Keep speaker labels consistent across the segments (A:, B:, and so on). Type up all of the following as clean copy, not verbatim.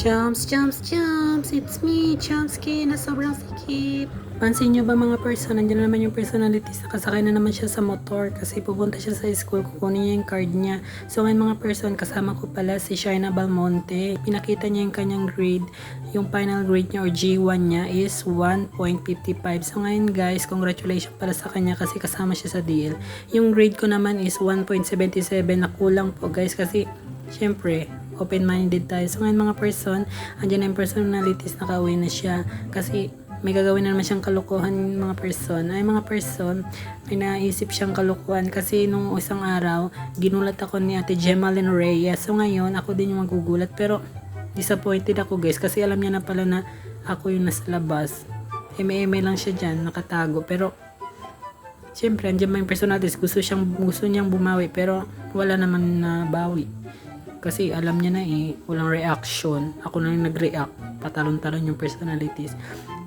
A: Chomps, chomps, chomps! It's me, Chomsky, na sobrang sikip. Pansin nyo ba mga person, nandiyan na naman yung personalities, nakasakay na naman siya sa motor kasi pupunta siya sa school, kukunin niya yung card niya. So ngayon mga person, kasama ko pala si Shaina Balmonte. Pinakita niya yung kanyang grade, yung final grade niya or G1 niya is 1.55. So ngayon guys, congratulations pala sa kanya kasi kasama siya sa DL. Yung grade ko naman is 1.77 na kulang po guys kasi syempre, open-minded tayo. So ngayon mga person, andyan na yung personalities, nakauwi na siya. Kasi may gagawin na naman siyang kalukuhan mga person. Ay mga person, may naisip siyang kalukuhan. Kasi nung isang araw, ginulat ako ni Ate Gemaline Reyes. So ngayon, ako din yung magugulat. Pero disappointed ako guys. Kasi alam niya na pala na ako yung nasa labas. Eme lang siya dyan, nakatago. Pero siyempre, andyan ba yung personalities, gusto niyang bumawi. Pero wala naman na bawi. Kasi alam niya na walang reaction. Ako na yung nag-react. Patalon-talon yung personalities.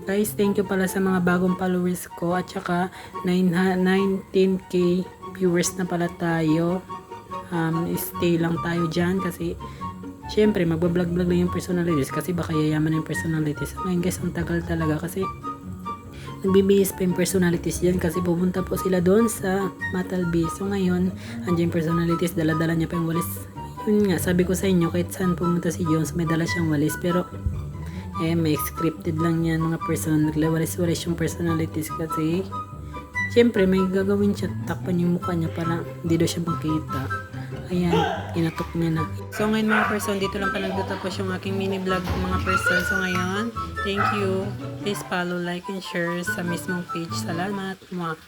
A: Guys, thank you pala sa mga bagong followers ko. At saka 19k viewers na pala tayo. Stay lang tayo dyan kasi syempre magbablog-vlog lang yung personalities kasi baka yayaman yung personalities. Ngayon guys, ang tagal talaga kasi nagbibihis pa yung personalities dyan kasi pupunta po sila doon sa Matalbi. So ngayon, andyan yung personalities, dala-dala niya pa yung walis. Yun nga, sabi ko sa inyo, kahit saan pumunta si Jones, may dala siyang walis. Pero may scripted lang yan mga person. Naglawalis-walis yung personalities kasi syempre may gagawin siya, takpan yung mukha niya para hindi daw siya makita. Ayan, inatok niya na. So ngayon mga person, dito lang pa nagtatapos yung aking mini vlog mga person. So ngayon, thank you. Please follow, like, and share sa mismong page. Salamat. Mwah.